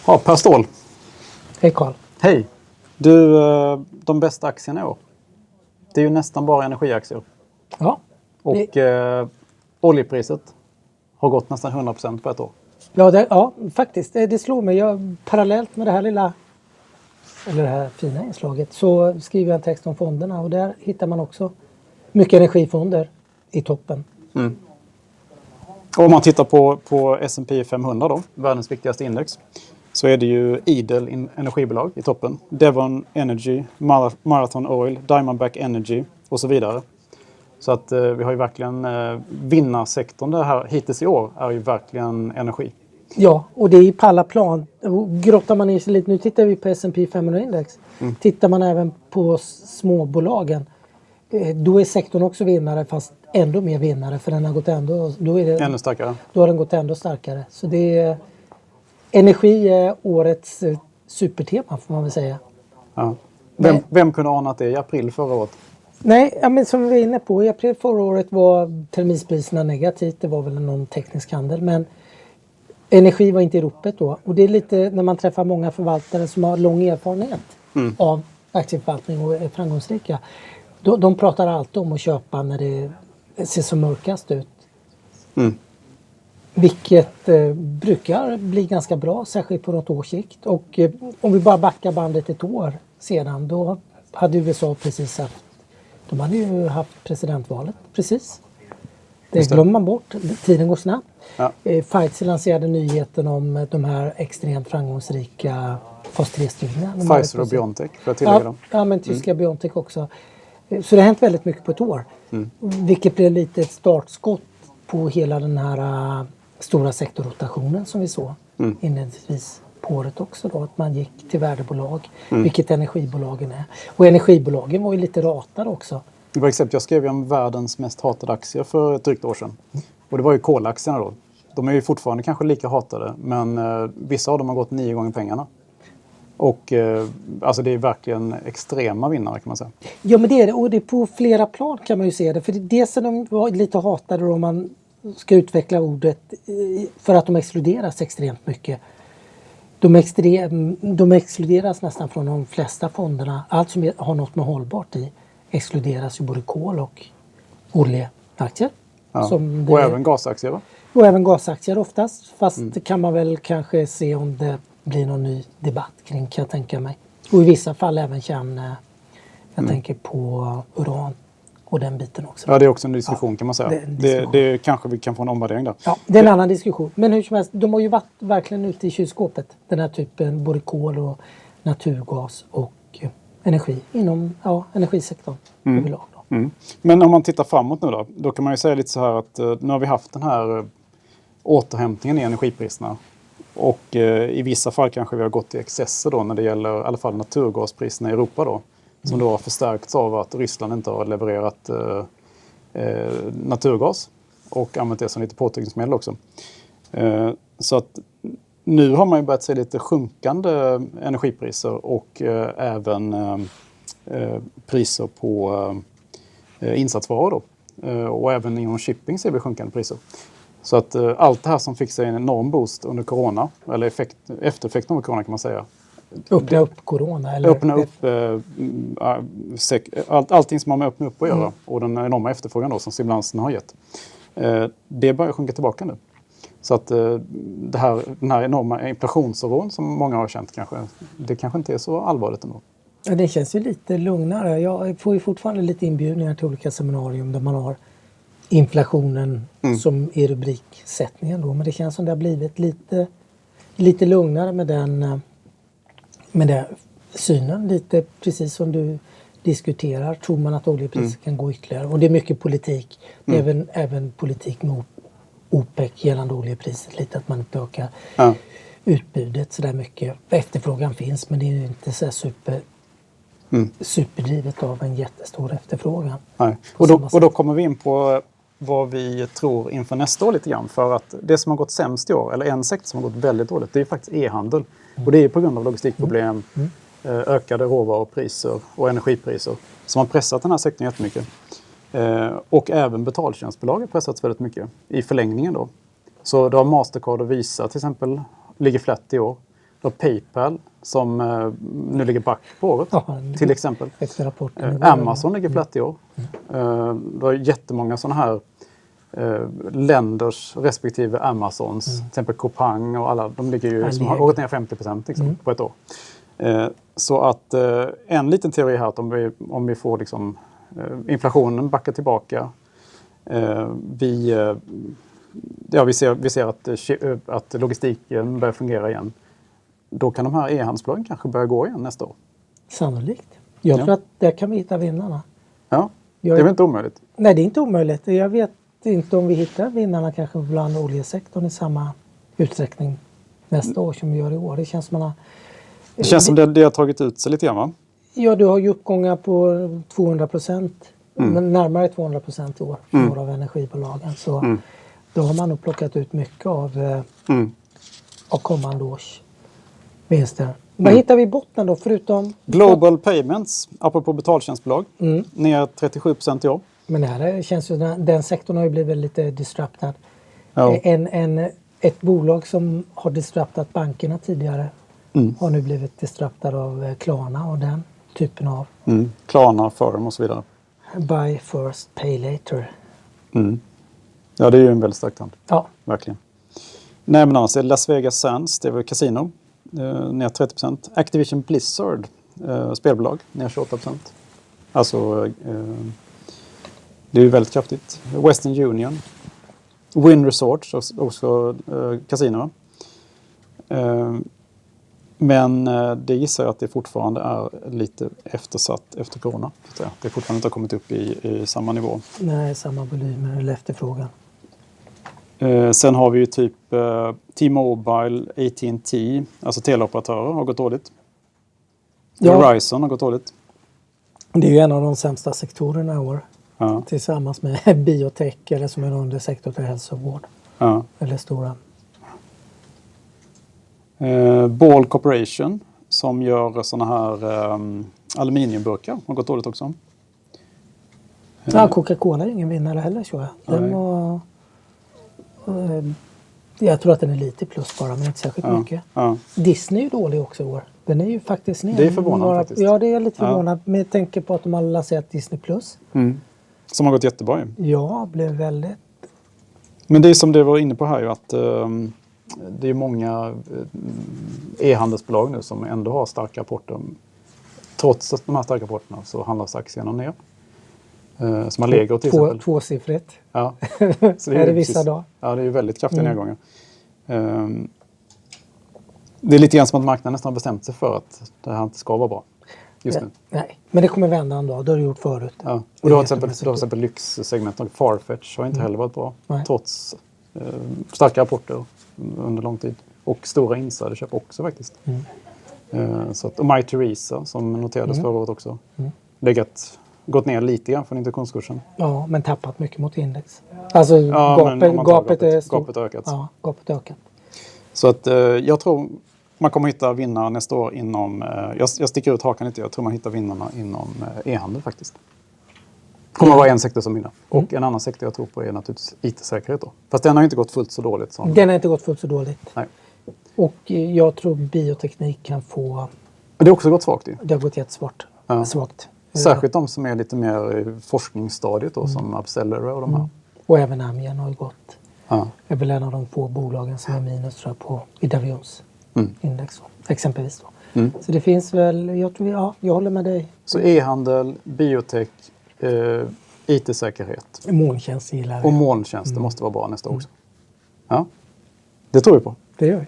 Ja, Per Ståhl. Hej Carl. Hej. Du, de bästa aktierna i år. Det är ju nästan bara energiaktier. Ja. Och oljepriset har gått nästan 100% på ett år. Ja, faktiskt. Det slår mig. Parallellt med det här fina inslaget så skriver jag en text om fonderna. Och där hittar man också mycket energifonder i toppen. Mm. Och om man tittar på S&P 500 då, världens viktigaste index, så är det ju idel energibolag i toppen. Devon Energy, Marathon Oil, Diamondback Energy och så vidare. Så att vi har ju verkligen vinnarsektorn det här hittills i år är ju verkligen energi. Ja, och det är på alla plan. Grottar man ner sig lite, nu tittar vi på S&P 500-index. Tittar man även på småbolagen, då är sektorn också vinnare, fast ändå mer vinnare, för den har gått ännu starkare. Då har den gått ändå starkare. Så det är, energi är årets supertema, får man väl säga. Ja. Vem kunde ana att det är i april förra året? Nej, men som vi var inne på, i april förra året var terminspriserna negativt. Det var väl någon teknisk handel, men energi var inte i ropet då. Och det är lite när man träffar många förvaltare som har lång erfarenhet av aktieförvaltning och är framgångsrika. De pratar alltid om att köpa när det ser som mörkast ut. Vilket brukar bli ganska bra, särskilt på något års sikt. Och om vi bara backar bandet ett år sedan, då hade USA precis haft, de hade ju haft presidentvalet precis. Det glömmer man bort, tiden går snabbt. Ja. Pfizer lanserade nyheten om de här extremt framgångsrika fas 3-studierna. Pfizer och BioNTech, för att tillägga dem. Ja, men tyska BioNTech också. Så det har hänt väldigt mycket på ett år. Vilket blev lite ett startskott på hela den här stora sektorrotationen som vi såg inledningsvis på året också. Då, att man gick till värdebolag, vilket energibolagen är. Och energibolagen var ju lite ratade också. Det var exakt, jag skrev ju om världens mest hatade aktier för ett drygt år sedan. Och det var ju kolaktierna då. De är ju fortfarande kanske lika hatade, men vissa av dem har gått 9 gånger pengarna. Och alltså det är verkligen extrema vinnare kan man säga. Ja, men det är det. Och det är på flera plan kan man ju se det. För dels är de var lite hatade då, om man ska utveckla ordet, för att de exkluderas extremt mycket. De exkluderas nästan från de flesta fonderna. Allt som har något med hållbart i exkluderas ju både kol och oljeaktier. Ja. Och även gasaktier va? Och även gasaktier oftast. Fast det kan man väl kanske se om det blir någon ny debatt kring, kan jag tänka mig. Och i vissa fall även jag tänker på uran och den biten också. Ja, det är också en diskussion kan man säga. Det kanske vi kan få en omvärdering där. Ja, det är en annan diskussion. Men hur som helst, de har ju varit verkligen ute i kylskåpet. Den här typen, både kol och naturgas och energi inom energisektorn överlag. Men om man tittar framåt nu då kan man ju säga lite så här att nu har vi haft den här återhämtningen i energipriserna. Och i vissa fall kanske vi har gått i excesser då när det gäller i alla fall naturgaspriserna i Europa då. Som då har förstärkts av att Ryssland inte har levererat naturgas och använt det som lite påtryckningsmedel också. Så att nu har man ju börjat se lite sjunkande energipriser och även priser på insatsvaror då. Och även inom shipping ser vi sjunkande priser. Så att allt det här som fick sig en enorm boost under corona, eller eftereffekten av corona kan man säga. Öppna upp corona? Eller? Öppna upp allting som har med öppna upp att göra. Och den enorma efterfrågan då som stimulansen har gett. Det börjar sjunka tillbaka nu. Så att den här enorma inflationsoron som många har känt det kanske inte är så allvarligt ändå. Ja, det känns ju lite lugnare. Jag får ju fortfarande lite inbjudningar till olika seminarium där man har inflationen som är rubriksättningen då. Men det känns som det har blivit lite lugnare med den synen. Lite precis som du diskuterar. Tror man att oljepriset kan gå ytterligare. Och det är mycket politik. Det är även politik med OPEC gällande oljepriset. Lite att man inte ökar utbudet så där mycket. Efterfrågan finns, men det är ju inte så superdrivet av en jättestor efterfrågan. Nej. Och då kommer vi in på vad vi tror inför nästa år lite grann. För att det som har gått sämst i år, eller en sektor som har gått väldigt dåligt, det är faktiskt e-handel. Och det är på grund av logistikproblem, ökade råvarupriser och energipriser som har pressat den här sektorn jättemycket. Och även betaltjänstbolag har pressats väldigt mycket i förlängningen då. Så då har Mastercard och Visa till exempel ligger flätt i år. Du har PayPal som nu ligger back på året, till exempel. Efter rapporten. Amazon ligger platt i år. Du har jättemånga sådana här länders respektive Amazons, till exempel Coupang och alla, de ligger ju som har gått ner 50% liksom, på ett år. Så att en liten teori här att om vi får liksom, inflationen backa tillbaka, vi ser att logistiken börjar fungera igen. Då kan de här e-handelsbolagen kanske börja gå igen nästa år. Sannolikt. Jag tror att där kan vi hitta vinnarna. Ja, det är väl inte omöjligt? Nej, det är inte omöjligt. Jag vet inte om vi hittar vinnarna kanske bland oljesektorn i samma utsträckning nästa år som vi gör i år. Det känns som det har tagit ut sig lite grann, va? Ja, du har ju uppgångar på 200%. Men närmare 200% i år för några av energibolagen. Så då har man nog plockat ut mycket av kommande års vinster. Vad hittar vi i botten då förutom? Global Payments, apropå betaltjänstbolag, ner 37% i år. Men det här känns ju, den sektorn har ju blivit lite disruptad. Ja. Ett bolag som har disruptat bankerna tidigare har nu blivit disruptad av Klarna och den typen av... Klarna, Firm och så vidare. Buy first, pay later. Ja, det är ju en väldigt stark trend. Ja. Verkligen. Nej, men annars är Las Vegas Sands, det är väl kasino, ner 30%. Activision Blizzard, spelbolag, ner 28%. Alltså, det är ju väldigt kraftigt. Western Union. Wynn Resorts, också kasino. Men det gissar jag att det fortfarande är lite eftersatt efter corona. Det fortfarande inte har kommit upp i samma nivå. Nej, samma volymer eller efterfrågan. Sen har vi ju typ T-Mobile, AT&T, alltså teleoperatörer har gått dåligt. Ja. Verizon har gått dåligt. Det är ju en av de sämsta sektorerna i år. Ja. Tillsammans med biotech eller som en undersektor till hälsovård. Ja. Eller stora. Ball Corporation som gör såna här aluminiumburkar har gått dåligt också. Ja, Coca-Cola är ingen vinnare heller, tror jag. Jag tror att den är lite plus bara, men inte särskilt mycket. Ja. Disney är ju dålig också i år. Den är ju faktiskt ner. Det är förvånande faktiskt. Ja, det är lite förvånande. Men jag tänker på att de har lanserat Disney Plus. Som har gått jättebra ju. Ja, blev väldigt... Men det är som det var inne på här ju att det är många e-handelsbolag nu som ändå har starka rapporter. Trots att de här starka rapporterna så handlas aktierna ner. Som har Lego till exempel. Tvåsiffrigt. Ja. Så det är det vissa dagar. Ja, det är väldigt kraftiga nedgångar. Det är lite grann som att marknaden nästan har bestämt sig för att det här inte ska vara bra just nu. Nej, men det kommer vända en dag. Det har det gjort förut. Ja. Och du har till exempel lyxsegmentet. Farfetch har inte heller varit bra. Trots starka rapporter under lång tid. Och stora insiderköp också faktiskt. Så att, och My Theresa som noterades förra året också. Gått ner lite grann från introduktionskursen. Ja, men tappat mycket mot index. Alltså gapet är stort. Gapet har ökat. Ja, gapet har ökat. Så att jag tror man kommer hitta vinnare nästa år inom... Jag sticker ut hakan lite. Jag tror man hittar vinnarna inom e-handel faktiskt. Kommer att vara en sektor som vinner. Och en annan sektor jag tror på är naturligtvis IT-säkerhet då. Fast den har inte gått fullt så dåligt. Som... Den har inte gått fullt så dåligt. Nej. Och jag tror bioteknik kan få... Men det har också gått svagt ju. Det har gått jättesvagt. Svagt. Särskilt de som är lite mer i forskningsstadiet då, som Abcelerate och de här. Och även Amgen har ju gått. Det är väl en av de få bolagen som är minus tror jag, på i Dow Jones index exempelvis då. Så det finns väl, jag håller med dig. Så e-handel, biotech, IT-säkerhet. Molntjänst gillar vi. Och molntjänster måste vara bra nästa år också. Ja, det tror vi på. Det gör vi.